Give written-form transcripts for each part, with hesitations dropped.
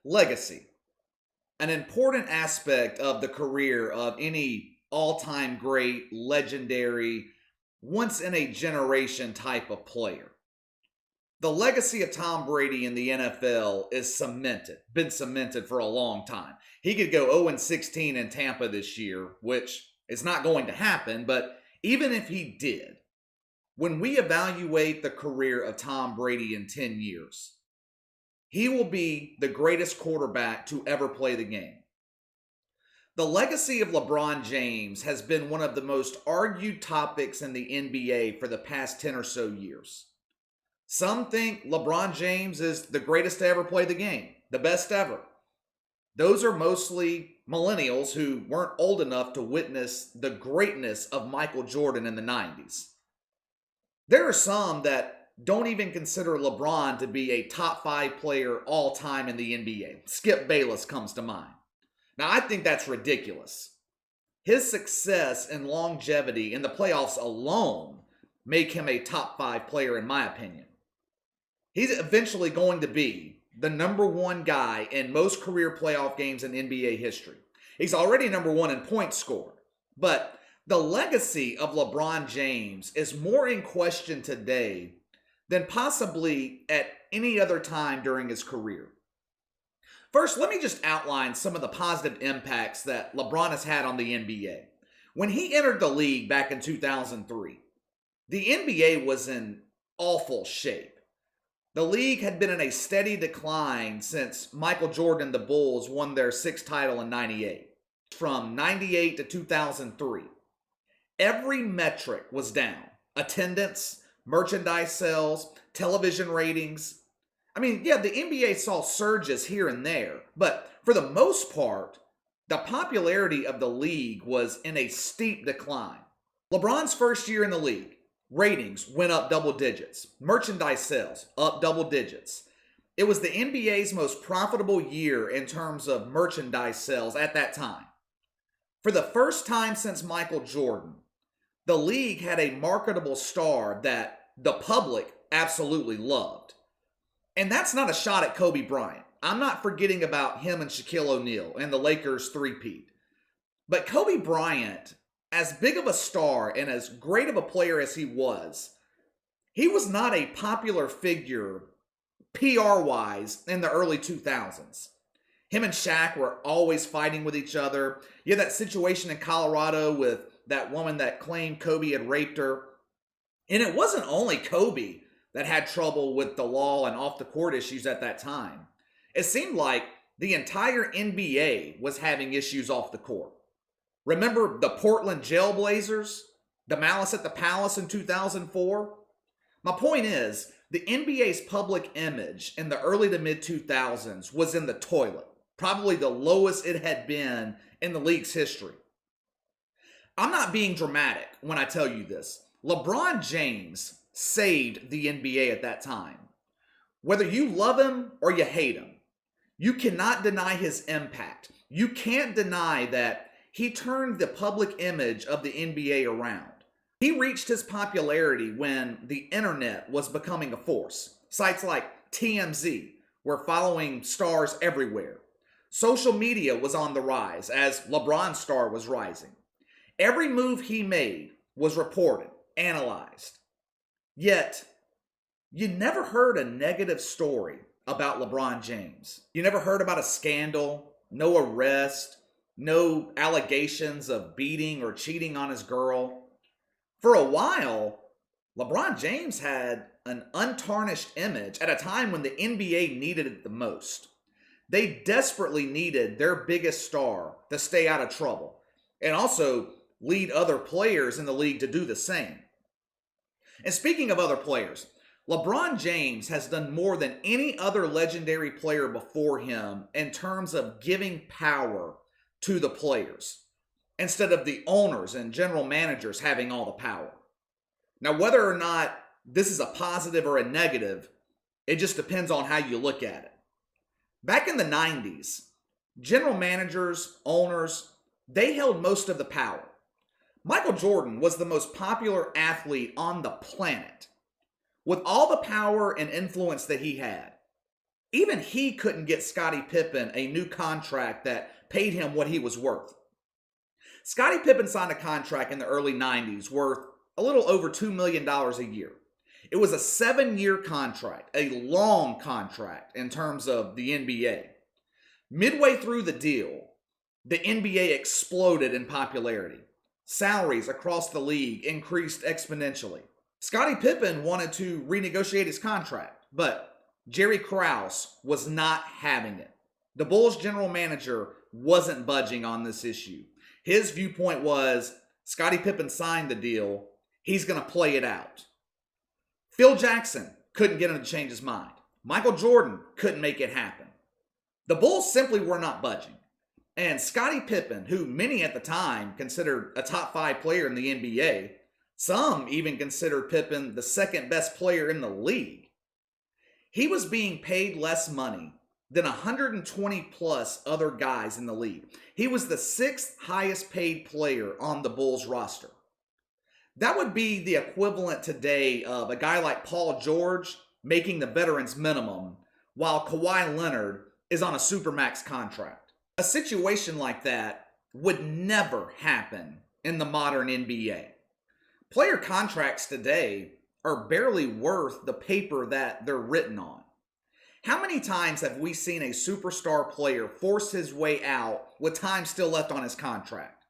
Legacy. An important aspect of the career of any all-time great, legendary, once in a generation type of player. The legacy of Tom Brady in the NFL is cemented, been cemented for a long time. He could go 0-16 in Tampa this year, which is not going to happen, but even if he did, when we evaluate the career of Tom Brady in 10 years, he will be the greatest quarterback to ever play the game. The legacy of LeBron James has been one of the most argued topics in the NBA for the past 10 or so years. Some think LeBron James is the greatest to ever play the game, the best ever. Those are mostly millennials who weren't old enough to witness the greatness of Michael Jordan in the 90s. There are some that don't even consider LeBron to be a top 5 player all time in the NBA. Skip Bayless comes to mind. Now, I think that's ridiculous. His success and longevity in the playoffs alone make him a top 5 player in my opinion. He's eventually going to be the number 1 guy in most career playoff games in NBA history. He's already number 1 in points scored. But the legacy of LeBron James is more in question today than possibly at any other time during his career. First, let me just outline some of the positive impacts that LeBron has had on the NBA. When he entered the league back in 2003, the NBA was in awful shape. The league had been in a steady decline since Michael Jordan and the Bulls won their 6th title in 98. From 98 to 2003, every metric was down. Attendance, merchandise sales, television ratings. I mean, yeah, the NBA saw surges here and there, but for the most part, the popularity of the league was in a steep decline. LeBron's first year in the league, ratings went up double digits. Merchandise sales up double digits. It was the NBA's most profitable year in terms of merchandise sales at that time. For the first time since Michael Jordan, the league had a marketable star that the public absolutely loved. And that's not a shot at Kobe Bryant. I'm not forgetting about him and Shaquille O'Neal and the Lakers three-peat. But Kobe Bryant, as big of a star and as great of a player as he was not a popular figure PR-wise in the early 2000s. Him and Shaq were always fighting with each other. You had that situation in Colorado with that woman that claimed Kobe had raped her. And it wasn't only Kobe that had trouble with the law and off-the-court issues at that time. It seemed like the entire NBA was having issues off the court. Remember the Portland Jailblazers? The Malice at the Palace in 2004? My point is, the NBA's public image in the early to mid-2000s was in the toilet. Probably the lowest it had been in the league's history. I'm not being dramatic when I tell you this. LeBron James saved the NBA at that time. Whether you love him or you hate him, you cannot deny his impact. You can't deny that he turned the public image of the NBA around. He reached his popularity when the internet was becoming a force. Sites like TMZ were following stars everywhere. Social media was on the rise as LeBron's star was rising. Every move he made was reported, analyzed. Yet, you never heard a negative story about LeBron James. You never heard about a scandal, no arrest, no allegations of beating or cheating on his girl. For a while, LeBron James had an untarnished image at a time when the NBA needed it the most. They desperately needed their biggest star to stay out of trouble and also lead other players in the league to do the same. And speaking of other players, LeBron James has done more than any other legendary player before him in terms of giving power to the players instead of the owners and general managers having all the power. Now, whether or not this is a positive or a negative, it just depends on how you look at it. Back in the 90s, general managers, owners, they held most of the power. Michael Jordan was the most popular athlete on the planet. With all the power and influence that he had, Even he couldn't get Scottie Pippen a new contract that paid him what he was worth. Scottie Pippen signed a contract in the early 90s worth a little over $2 million a year. It was a 7-year contract, a long contract in terms of the NBA. Midway through the deal, the NBA exploded in popularity. Salaries across the league increased exponentially. Scottie Pippen wanted to renegotiate his contract, but Jerry Krause was not having it. The Bulls general manager wasn't budging on this issue. His viewpoint was Scottie Pippen signed the deal, he's going to play it out. Phil Jackson couldn't get him to change his mind. Michael Jordan couldn't make it happen. The Bulls simply were not budging. And Scottie Pippen, who many at the time considered a top 5 player in the NBA, some even considered Pippen the second best player in the league. He was being paid less money than 120 plus other guys in the league. He was the 6th highest paid player on the Bulls roster. That would be the equivalent today of a guy like Paul George making the veterans minimum while Kawhi Leonard is on a supermax contract. A situation like that would never happen in the modern NBA. Player contracts today are barely worth the paper that they're written on. How many times have we seen a superstar player force his way out with time still left on his contract?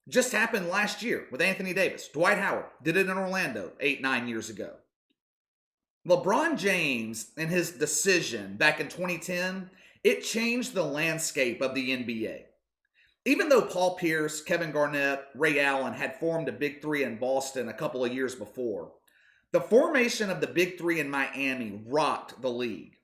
Just happened last year with Anthony Davis. Dwight Howard did it in Orlando 8-9 years ago. LeBron James and his decision back in 2010, it changed the landscape of the NBA. Even though Paul Pierce, Kevin Garnett, Ray Allen had formed a Big Three in Boston a couple of years before, the formation of the Big Three in Miami rocked the league.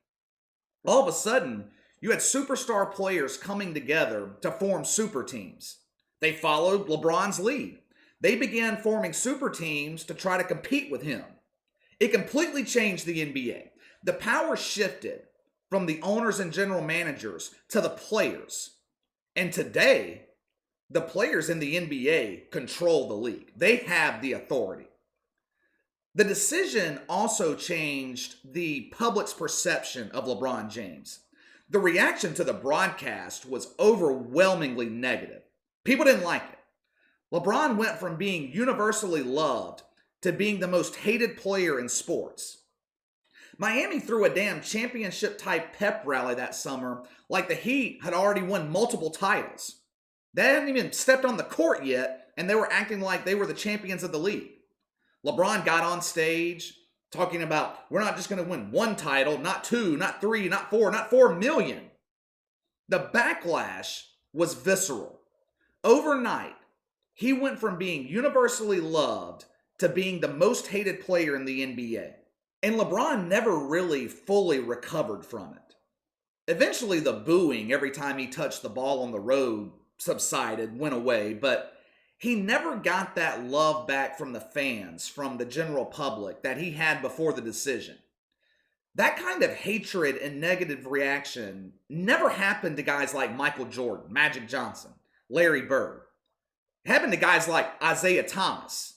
All of a sudden, you had superstar players coming together to form super teams. They followed LeBron's lead. They began forming super teams to try to compete with him. It completely changed the NBA. The power shifted from the owners and general managers to the players. And today, the players in the NBA control the league. They have the authority. The decision also changed the public's perception of LeBron James. The reaction to the broadcast was overwhelmingly negative. People didn't like it. LeBron went from being universally loved to being the most hated player in sports. Miami threw a damn championship-type pep rally that summer like the Heat had already won multiple titles. They hadn't even stepped on the court yet, and they were acting like they were the champions of the league. LeBron got on stage talking about, we're not just going to win one title, not 2, not 3, not 4, not 4 million. The backlash was visceral. Overnight, he went from being universally loved to being the most hated player in the NBA. And LeBron never really fully recovered from it. Eventually, the booing every time he touched the ball on the road subsided, went away, but he never got that love back from the fans, from the general public that he had before the decision. That kind of hatred and negative reaction never happened to guys like Michael Jordan, Magic Johnson, Larry Bird. It happened to guys like Isaiah Thomas.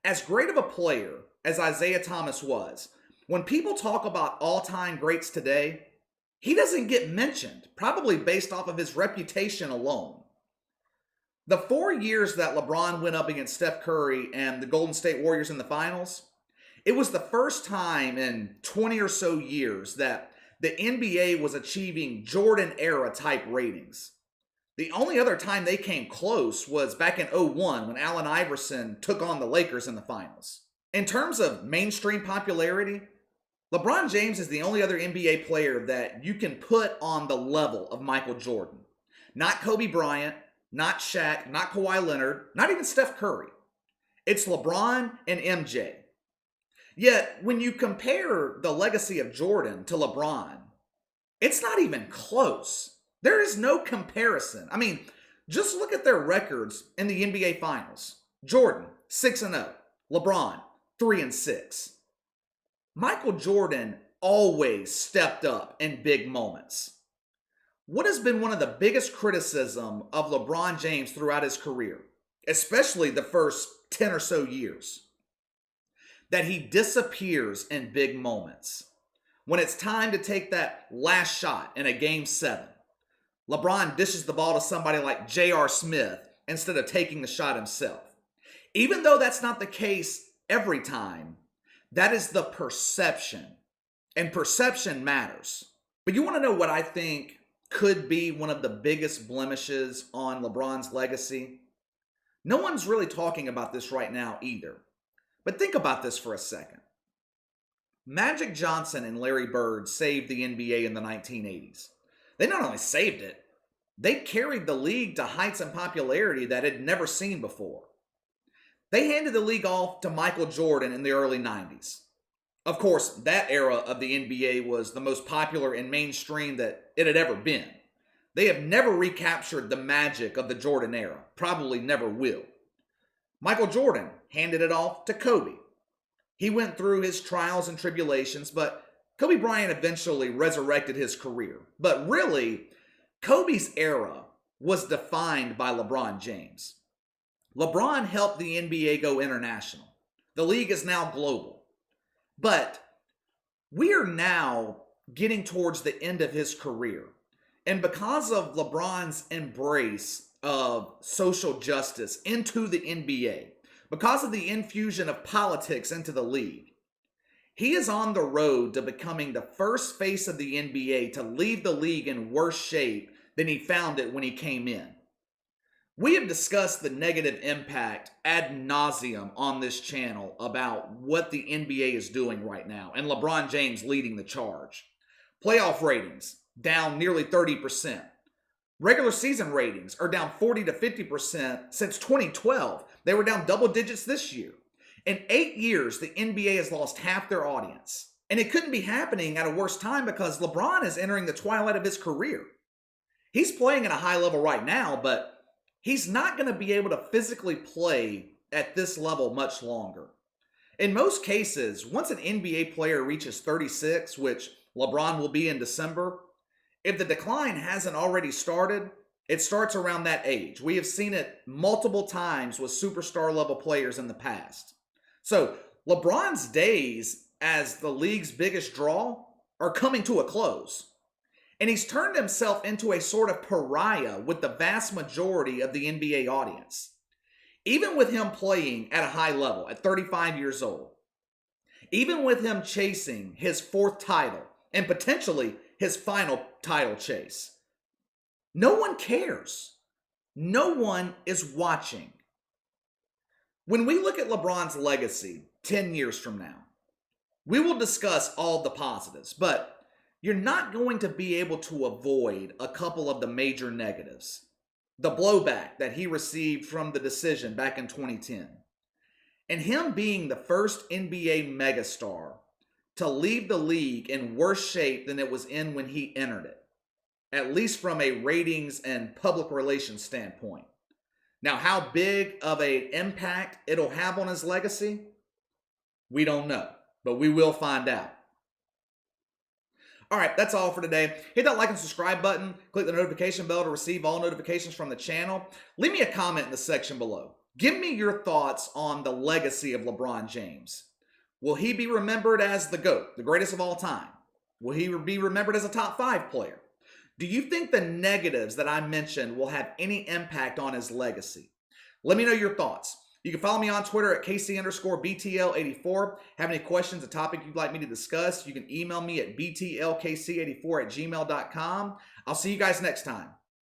As great of a player as Isaiah Thomas was, when people talk about all-time greats today, he doesn't get mentioned, probably based off of his reputation alone. The 4 years that LeBron went up against Steph Curry and the Golden State Warriors in the finals, it was the first time in 20 or so years that the NBA was achieving Jordan-era type ratings. The only other time they came close was back in 2001 when Allen Iverson took on the Lakers in the finals. In terms of mainstream popularity, LeBron James is the only other NBA player that you can put on the level of Michael Jordan. Not Kobe Bryant, not Shaq, not Kawhi Leonard, not even Steph Curry. It's LeBron and MJ. Yet, when you compare the legacy of Jordan to LeBron, it's not even close. There is no comparison. I mean, just look at their records in the NBA Finals. Jordan, 6-0. LeBron, 3-6. Michael Jordan always stepped up in big moments. What has been one of the biggest criticism of LeBron James throughout his career, especially the first 10 or so years? That he disappears in big moments. When it's time to take that last shot in a game 7, LeBron dishes the ball to somebody like J.R. Smith instead of taking the shot himself. Even though that's not the case every time, that is the perception. And perception matters. But you want to know what I think could be one of the biggest blemishes on LeBron's legacy? No one's really talking about this right now either. But think about this for a second. Magic Johnson and Larry Bird saved the NBA in the 1980s. They not only saved it, they carried the league to heights and popularity that it had never seen before. They handed the league off to Michael Jordan in the early 90s. Of course, that era of the NBA was the most popular and mainstream that it had ever been. They have never recaptured the magic of the Jordan era, probably never will. Michael Jordan handed it off to Kobe. He went through his trials and tribulations, but Kobe Bryant eventually resurrected his career. But really, Kobe's era was defined by LeBron James. LeBron helped the NBA go international. The league is now global. But we are now getting towards the end of his career. And because of LeBron's embrace of social justice into the NBA, because of the infusion of politics into the league, he is on the road to becoming the first face of the NBA to leave the league in worse shape than he found it when he came in. We have discussed the negative impact ad nauseum on this channel about what the NBA is doing right now, and LeBron James leading the charge. Playoff ratings down nearly 30%. Regular season ratings are down 40 to 50% since 2012. They were down double digits this year. In 8 years, the NBA has lost half their audience. And it couldn't be happening at a worse time because LeBron is entering the twilight of his career. He's playing at a high level right now, but he's not going to be able to physically play at this level much longer. In most cases, once an NBA player reaches 36, which LeBron will be in December, if the decline hasn't already started, it starts around that age. We have seen it multiple times with superstar level players in the past. So LeBron's days as the league's biggest draw are coming to a close. And he's turned himself into a sort of pariah with the vast majority of the NBA audience. Even with him playing at a high level at 35 years old, even with him chasing his 4th title and potentially his final title chase, no one cares. No one is watching. When we look at LeBron's legacy 10 years from now, we will discuss all the positives, but you're not going to be able to avoid a couple of the major negatives. The blowback that he received from the decision back in 2010. And him being the first NBA megastar to leave the league in worse shape than it was in when he entered it. At least from a ratings and public relations standpoint. Now, how big of an impact it'll have on his legacy, we don't know. But we will find out. All right, that's all for today. Hit that like and subscribe button. Click the notification bell to receive all notifications from the channel. Leave me a comment in the section below. Give me your thoughts on the legacy of LeBron James. Will he be remembered as the GOAT, the greatest of all time? Will he be remembered as a top 5 player? Do you think the negatives that I mentioned will have any impact on his legacy? Let me know your thoughts. You can follow me on Twitter at KC_BTL84. Have any questions, a topic you'd like me to discuss, you can email me at BTLKC84@gmail.com. I'll see you guys next time.